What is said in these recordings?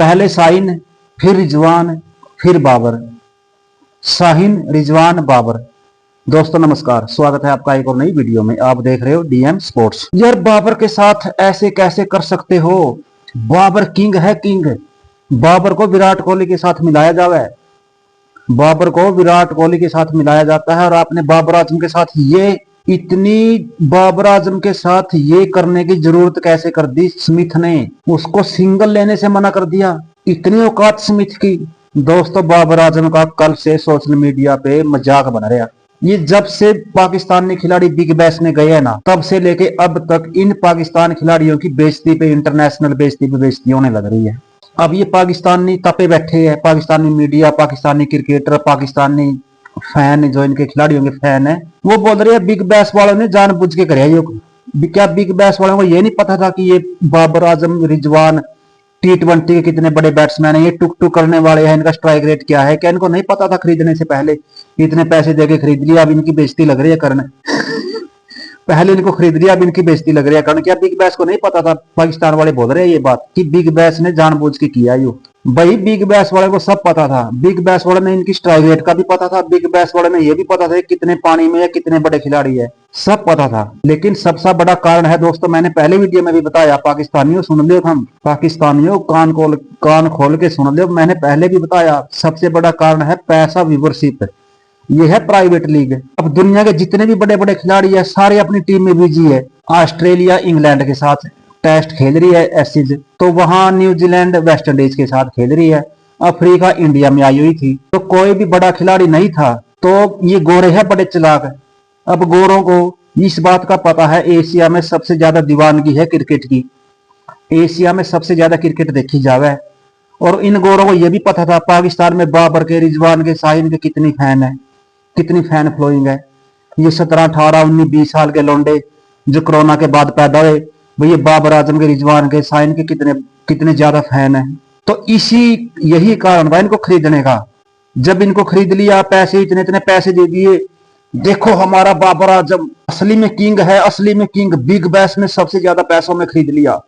पहले शाहीन, फिर रिजवान, फिर बाबर। शाहीन, रिजवान, बाबर। दोस्तों नमस्कार, स्वागत है आपका एक और नई वीडियो में। आप देख रहे हो डीएम स्पोर्ट्स। यार बाबर के साथ ऐसे कैसे कर सकते हो? बाबर किंग है, किंग। बाबर को विराट कोहली के साथ मिलाया जावे, बाबर को विराट कोहली के साथ मिलाया जाता है। और आपने बाबर आजम के साथ बाबर आजम के साथ ये करने की जरूरत कैसे कर दी स्मिथ ने? उसको सिंगल लेने से मना कर दिया। इतनी औकात स्मिथ की। दोस्तों बाबर आजम का कल से सोशल मीडिया पे मजाक बन रहा। ये जब से पाकिस्तानी खिलाड़ी बिग बैश में गए हैं ना, तब से लेके अब तक इन पाकिस्तान खिलाड़ियों की बेइज्जती पे, इंटरनेशनल बेइज्जती पे बेइज्जती होने लग रही है। अब ये पाकिस्तानी तपे बैठे हैं, Pakistani media, Pakistani cricketer, Pakistani fan जो इनके खिलाड़ियों के फैन है, वो बोल रहे हैं बिग बैश वालों ने जानबूझ के कराया ये। क्या बिग बैश वालों को ये नहीं पता था कि ये बाबर आजम, रिजवान T20 के कितने बड़े बैट्समैन है, ये टुक टुक करने वाले हैं, इनका स्ट्राइक रेट क्या है? क्या इनको नहीं पता था खरीदने से पहले? इतने पैसे देके खरीद लिया, अब इनकी बेइज्जती लग रही है करने। पहले इनको खरीद लिया, अब इनकी बेइज्जती लग रही है कारण क्या बिग बैश को नहीं पता था? पाकिस्तान वाले बोल रहे हैं ये बात कि बिग बैश ने जानबूझ के किया यो। भाई बिग बैश वाले को सब पता था। बिग बैश वाले ने इनकी स्ट्राइक रेट का भी पता था, बिग बैश वाले ने ये भी पता था कितने पानी में है, कितने बड़े खिलाड़ी है, सब पता था। लेकिन सबसे बड़ा कारण है दोस्तों, मैंने पहले वीडियो में भी बताया, पाकिस्तानियों सुन लियो, हम पाकिस्तानियों कान खोल के सुन लियो। मैंने पहले भी बताया सबसे बड़ा कारण है पैसा, व्यूवरशिप। ये है प्राइवेट लीग। अब दुनिया के जितने भी बड़े बड़े खिलाड़ी है सारे अपनी टीम में बिजी है। ऑस्ट्रेलिया इंग्लैंड के साथ टेस्ट खेल रही है एसीज, तो वहां न्यूजीलैंड वेस्ट इंडीज के साथ खेल रही है। अफ्रीका इंडिया में आई हुई थी, तो कोई भी बड़ा खिलाड़ी नहीं था। तो ये गोरे है बड़े चालाक। अब गोरों को इस बात का पता है एशिया में सबसे ज्यादा दीवानगी है क्रिकेट की, एशिया में सबसे ज्यादा क्रिकेट देखी जावे। और इन गोरों को यह भी पता था पाकिस्तान में बाबर के, रिजवान के, शाहीन के कितनी फैन है, कितनी फैन फ्लोइंग है। ये 17, 18, 19, 20 साल के लौंडे जो कोरोना के बाद पैदा हुए, ये बाबर आजम के, रिजवान के, शाहीन के कितने कितने ज्यादा फैन है। तो यही कारण था इनको खरीदने का। जब इनको खरीद लिया, पैसे इतने इतने पैसे दे दिए, देखो हमारा बाबर आजम असली में किंग है, असली में किंग। बिग बैश में सबसे ज्यादा पैसों में खरीद लिया,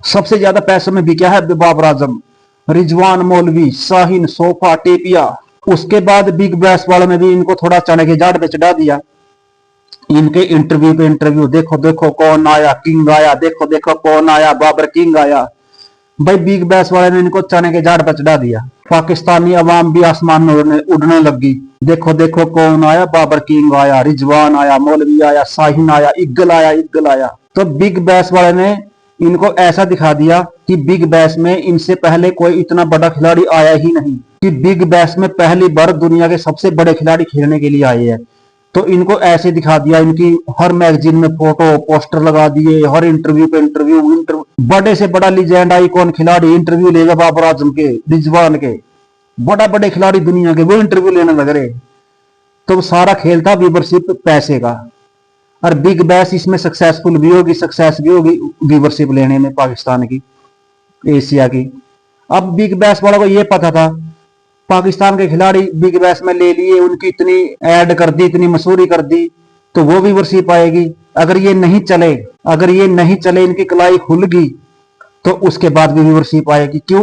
सबसे ज्यादा पैसों में बिका है बाबर आजम, रिजवान, मौलवी, शाहीन, सोफा, टेपिया। उसके बाद बिग बैश वालों ने भी इनको थोड़ा चने के झाड़ पे चढ़ा दिया। इनके इंटरव्यू पे इंटरव्यू, देखो देखो कौन आया, किंग आया, देखो देखो कौन आया, बाबर किंग आया। भाई बिग बैश वाले ने इनको चने के झाड़ पे चढ़ा दिया। पाकिस्तानी अवाम भी आसमान में उड़ने लगी। देखो देखो कौन आया, बाबर किंग आया, रिजवान आया, मौलवी आया, शाहीन आया, इग्गल आया, इग्गल आया। तो बिग बैश वाले ने इनको ऐसा दिखा दिया कि बिग बैश में इनसे पहले कोई इतना बड़ा खिलाड़ी आया ही नहीं, कि बिग बैश में पहली बार दुनिया के सबसे बड़े खिलाड़ी खेलने के लिए आए हैं। तो इनको ऐसे दिखा दिया, इनकी हर मैगजीन में फोटो पोस्टर लगा दिए, हर इंटरव्यू पे इंटरव्यू। बड़े से बड़ा लीजेंड आइकॉन खिलाड़ी इंटरव्यू लेगा बाबर आजम के, रिजवान के, बड़ा बड़े खिलाड़ी दुनिया के, वो इंटरव्यू लेने लग रहे। तो सारा खेल था व्यूवरशिप, पैसे का। और बिग बैश इसमें सक्सेसफुल भी होगी, सक्सेस भी होगी व्यूवरशिप लेने में पाकिस्तान की, एशिया की। अब बिग बैश वालों को ये पता था पाकिस्तान के खिलाड़ी बिग बैश में ले लिए, उनकी इतनी ऐड कर दी, इतनी मशहूरी कर दी, तो वो व्यूवरशिप आएगी। अगर ये नहीं चले, अगर ये नहीं चले, इनकी कलाई खुल गई, तो उसके बाद भी व्यूवरशिप आएगी। क्यों?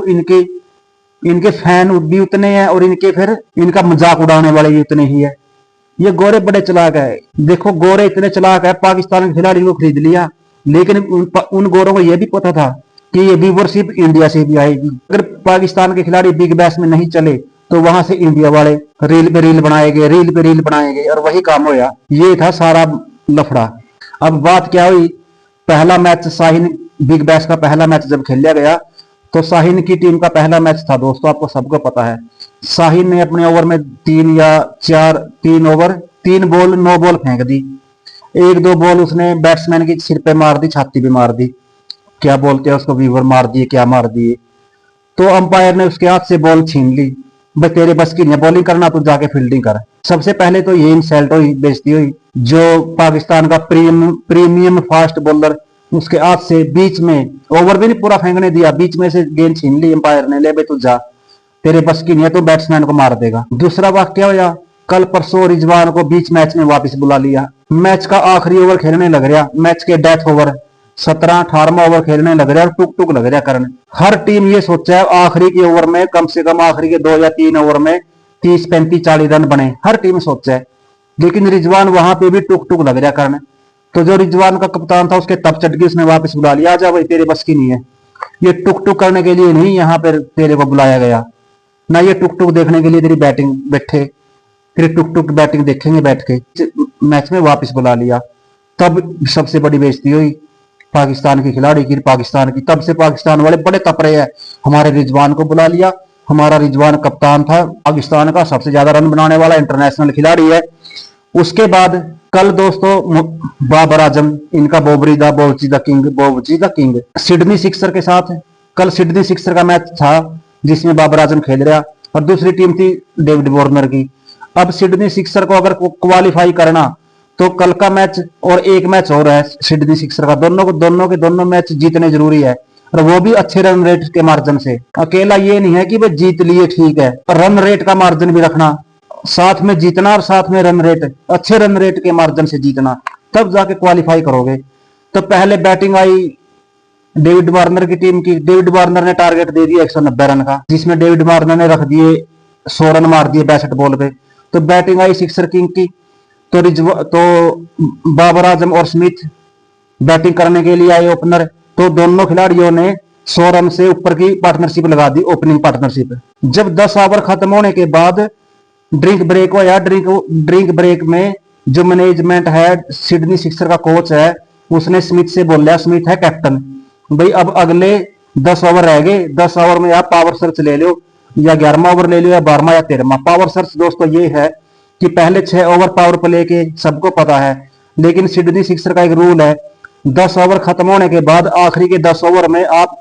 इनके फैन भी उतने हैं और इनके फिर इनका मजाक उड़ाने वाले भी उतने ही है। ये गोरे बड़े चलाक है। देखो गोरे इतने चलाक है, पाकिस्तान के खिलाड़ी को खरीद लिया, लेकिन उन गोरों को यह भी पता था कि ये व्यूवरशिप इंडिया से भी आएगी। अगर पाकिस्तान के खिलाड़ी बिग बैश में नहीं चले, तो वहां से इंडिया वाले रील पे रील बनाएंगे, रील पे रील बनाएंगे, और वही काम होया। ये था सारा लफड़ा। अब बात क्या हुई, पहला मैच शाहीन, बिग बैश का पहला मैच जब खेला गया, तो शाहीन की टीम का पहला मैच था दोस्तों, आपको सबको पता है। शाहीन ने अपने ओवर में 3 ओवर 3 बॉल 9 बॉल फेंक दी। 1-2 बॉल उसने बैट्समैन की सिर पे मार दी, छाती पे मार दी, क्या बोलते हैं उसको, वीवर मार दिए, क्या मार दिए। तो अंपायर ने उसके हाथ से बॉल छीन ली। भाई तेरे बस की नहीं बॉलिंग करना, तो जाके फील्डिंग कर। सबसे पहले तो ये इंसल्ट हुई, बेइज्जती हुई। जो पाकिस्तान का प्रीमियम फास्ट बॉलर, उसके हाथ से बीच में, ओवर भी नहीं पूरा फेंकने दिया, बीच में से गेंद छीन ली अंपायर ने, ले बे तू जा, तेरे बस की नहीं है, तो बैट्समैन को मार देगा। दूसरा वाक्य क्या हुआ, कल परसों रिजवान को बीच मैच में वापस बुला लिया। मैच का आखिरी ओवर खेलने लग रहा, मैच के डेथ ओवर, 17-18 ओवर खेलने लग रहा है और टुक टुक लग रहा करने। हर टीम ये सोचा है आखिरी के ओवर में कम से कम आखिरी के 2 या 3 ओवर में 30-35-40 रन बने, हर टीम सोचा है। लेकिन रिजवान वहां पे भी टुक टुक लग रहा करने। तो जो रिजवान का कप्तान था उसके तब चट गई, उसने वापस बुला लिया, आजा भाई तेरे बस की नहीं है, ये टुक टुक करने के लिए नहीं यहाँ पर तेरे को बुलाया गया, ना ये टुक टुक देखने के लिए तेरी बैटिंग बैठे, फिर टुक टुक बैटिंग देखेंगे बैठ के, मैच में वापस बुला लिया। तब सबसे बड़ी बेइज्जती हुई पाकिस्तान के खिलाड़ी की, पाकिस्तान की। तब से पाकिस्तान वाले बड़े तप रहे हैं, हमारे रिजवान को बुला लिया, हमारा रिजवान कप्तान था, पाकिस्तान का सबसे ज्यादा रन बनाने वाला इंटरनेशनल खिलाड़ी है। उसके बाद कल दोस्तों बाबर आजम, इनका बोबरी दा बोबजी द किंग सिडनी सिक्सर के साथ, कल सिडनी सिक्सर का मैच था जिसमें बाबर आजम खेल रहा और दूसरी टीम थी डेविड वार्नर की। अब सिडनी सिक्सर को अगर क्वालिफाई करना तो कल का मैच और एक मैच और है सिडनी सिक्सर का, दोनों मैच जीतने जरूरी है, और वो भी अच्छे रन रेट के मार्जिन से। अकेला ये नहीं है कि भाई जीत लिए ठीक है, रन रेट का मार्जिन भी रखना, साथ में जीतना और साथ में रन रेट, अच्छे रन रेट के मार्जिन से जीतना, तब जाके क्वालिफाई करोगे। तो पहले बैटिंग आई डेविड वार्नर की टीम की। डेविड वार्नर ने टारगेट दे दिया 190 रन का, जिसमें डेविड वार्नर ने रख दिए 100 रन मार दिए 62 बॉल पे। तो बैटिंग आई सिक्सर किंग की, तो बाबर आजम और स्मिथ बैटिंग करने के लिए आए ओपनर। तो दोनों खिलाड़ियों ने 100 रन से ऊपर की पार्टनरशिप लगा दी, ओपनिंग पार्टनरशिप। जब 10 ओवर खत्म होने के बाद ड्रिंक ब्रेक हुआ, ड्रिंक ब्रेक में जो मैनेजमेंट है, सिडनी सिक्सर का कोच है, उसने स्मिथ से बोला, स्मिथ है कैप्टन, भाई अब अगले 10 ओवर रह गए, 10 ओवर में आप पावर सर्च ले लो, या 11वां ओवर ले लो, या 12वां या 13वां। पावर सर्च दोस्तों ये है कि पहले 6 ओवर पावर प्ले के सबको पता है, लेकिन सिडनी सिक्सर का एक रूल है, 10 ओवर खत्म होने के बाद आखिरी के 10 ओवर में आप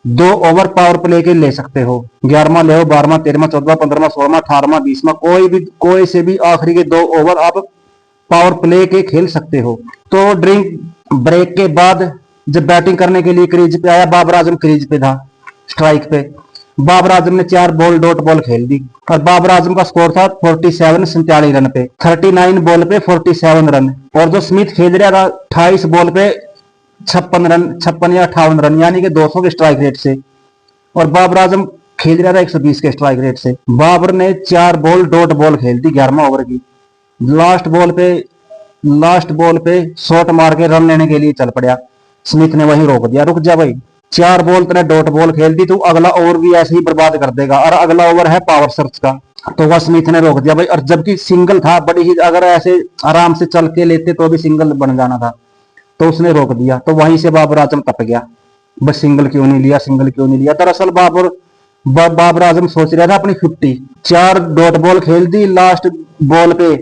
2 ओवर पावर प्ले के ले सकते हो, 11वां ले हो, 12वां, 13वां, 14वां, 15वां, 16वां, 18वां, 20वां, कोई से भी आखिरी के 2 ओवर आप पावर प्ले के खेल सकते हो। तो ड्रिंक ब्रेक के बाद जब बैटिंग करने के लिए क्रीज पे आया, बाबर आजम क्रीज पे था, स्ट्राइक पे। बाबर आजम ने 4 बॉल डॉट बॉल खेल दी और बाबर आजम का स्कोर था 47 रन पे, 39 बॉल पे 47 रन। और जो स्मिथ खेल रहा था 28 बॉल पे 56 या 58 रन, यानी कि 200 के स्ट्राइक रेट से, और बाबर आजम खेल रहा था 120 के स्ट्राइक रेट से। बाबर ने 4 बॉल डॉट बॉल खेल दी 11वां ओवर की। लास्ट बॉल पे शॉट मार के रन लेने के लिए चल पड़ा, स्मिथ ने वहीं रोक दिया, रुक जा भाई, 4 बॉल तूने डॉट बॉल खेल दी, तू अगला ओवर भी ऐसे ही बर्बाद कर देगा, और अगला ओवर है पावर सर्च का। तो वह स्मिथ ने रोक दिया भाई, और जबकि सिंगल था, बड़ी ही, अगर ऐसे आराम से चल के लेते तो भी सिंगल बन जाना था, तो उसने रोक दिया। तो वहीं से बाबर आजम तप गया, बस सिंगल क्यों नहीं लिया। दरअसल बाबर आजम सोच रहा था अपनी 50, 4 डॉट बॉल खेल दी, लास्ट बॉल पे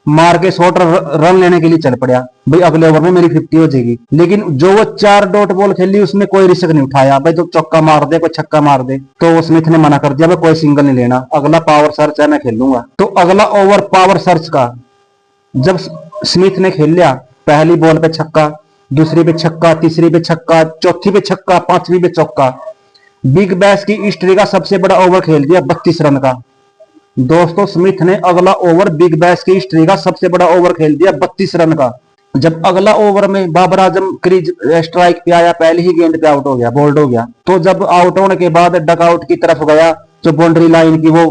मार के शॉट रन लेने के लिए चल पड़ा, भाई अगले ओवर में मेरी 50 हो जाएगी। लेकिन जो वो 4 डॉट बॉल खेली उसमें कोई रिस्क नहीं उठाया, भाई तो चौका मार दे, कोई छक्का मार दे। तो स्मिथ ने मना कर दिया, भाई कोई सिंगल नहीं लेना, अगला पावर सर्च है, मैं खेलूंगा। तो अगला ओवर पावर सर्च का जब स्मिथ ने खेल लिया, पहली बॉल पे छक्का, दूसरी पे छक्का, तीसरी पे छक्का, चौथी पे छक्का, 5वीं पे चौका, बिग बैश की हिस्ट्री का सबसे बड़ा ओवर खेल दिया 32 रन का। दोस्तों स्मिथ ने अगला ओवर बिग बैश की हिस्ट्री का सबसे बड़ा ओवर खेल दिया 32 रन का। जब अगला ओवर में बाबर आजम क्रीज स्ट्राइक पे आया, पहली ही गेंद पे आउट हो गया, बोल्ड हो गया। तो जब आउट होने के बाद डकआउट की तरफ गया, जो बाउंड्री लाइन की वो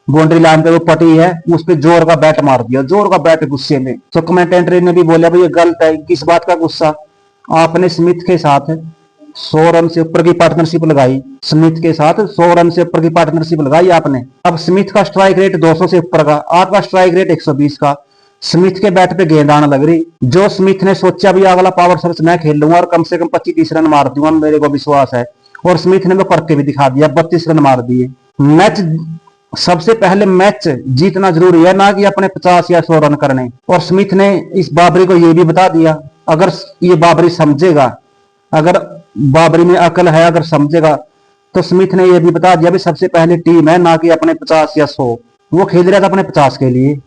बाउंड्री लाइन पे वो पटी है, उस पे जोर का बैट मार दिया, जोर का बैट गुस्से में। तो कमेंटेटर ने भी बोला भाई ये गलत है, किस बात का गुस्सा, आपने स्मिथ के साथ 100 रन से ऊपर की पार्टनरशिप लगाई, स्मिथ के साथ 100 रन से ऊपर की पार्टनरशिप लगाई आपने। अब स्मिथ का स्ट्राइक रेट 200 से ऊपर का, आपका स्ट्राइक रेट 120 का, स्मिथ के बैट पे गेंद आने लग रही। जो स्मिथ ने सोचा भी अगला पावर सर्च मैं खेल लूंगा और कम से कम 25-30 रन मार दूंगा, मेरे को विश्वास है, और स्मिथ ने वो करके भी दिखा दिया, 32 रन मार दिए। मैच सबसे पहले मैच जीतना जरूरी है, ना कि अपने 50 या 100 रन करने। और स्मिथ ने इस बाबरी को यह भी बता दिया, अगर ये बाबरी समझेगा, अगर बाबरी में अकल है, अगर समझेगा, तो स्मिथ ने यह भी बता दिया भी सबसे पहले टीम है, ना कि अपने 50 या 100। वो खेल रहा था अपने 50 के लिए,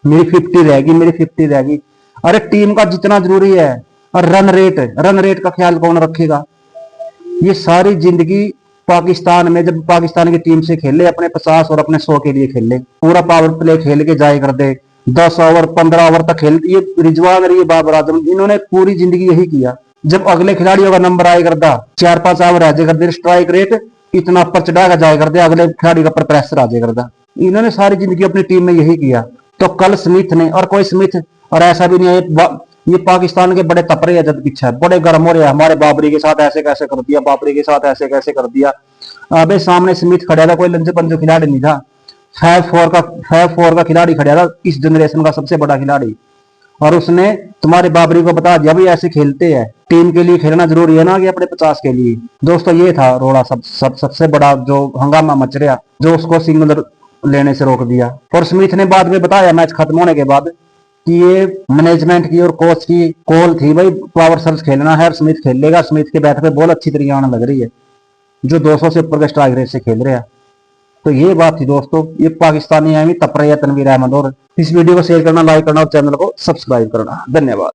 मेरी 50 रहेगी। अरे टीम का जितना जरूरी है, और रन रेट का ख्याल कौन रखेगा। ये सारी जिंदगी पाकिस्तान में, जब पाकिस्तान की टीम से खेले, अपने 50 और अपने 100 के लिए खेले, पूरा पावर प्ले खेल के जाए कर दे, 10 ओवर 15 ओवर तक खेल। ये रिजवान और ये बाबर आजम, इन्होंने पूरी जिंदगी यही किया, जब अगले खिलाड़ियों का नंबर आए करता 4-5 ओवर आ जाए करते, स्ट्राइक रेट इतना ऊपर चढ़ा कर जाए करते, अगले खिलाड़ी का ऊपर प्रेशर आ जाए करता। इन्होंने सारी जिंदगी अपनी टीम में यही किया। तो कल स्मिथ ने, और कोई स्मिथ, और ऐसा भी नहीं है ये पाकिस्तान के बड़े तपरे है, जब पीछे बड़े गर्म हो रहे हैं, हमारे बाबरी के साथ ऐसे कैसे कर दिया, बाबरी के साथ ऐसे कैसे कर दिया। अबे सामने स्मिथ खड़ा था, कोई लंजो पंजो खिलाड़ी नहीं था। 5-4 का खिलाड़ी खड़ा था, इस जनरेशन का सबसे बड़ा खिलाड़ी। और उसने तुम्हारे बाबरी को बता दिया भाई ऐसे खेलते हैं, टीम के लिए खेलना जरूरी है ना कि अपने 50 के लिए। दोस्तों ये था रोड़ा सबसे बड़ा जो हंगामा मच रहा, जो उसको सिंगल लेने से रोक दिया। और स्मिथ ने बाद में बताया मैच खत्म होने के बाद कि ये मैनेजमेंट की और कोच की कॉल थी, भाई पावर सर्च खेलना है और स्मिथ खेल लेगा। स्मिथ के बैट पे बॉल अच्छी तरीके आने लग रही है, जो 200 से ऊपर के स्ट्राइक रेट से खेल रहे हैं। तो ये बात थी दोस्तों, ये पाकिस्तानी है तपरे तनवीर अहमद। और इस वीडियो को शेयर करना, लाइक करना और चैनल को सब्सक्राइब करना। धन्यवाद।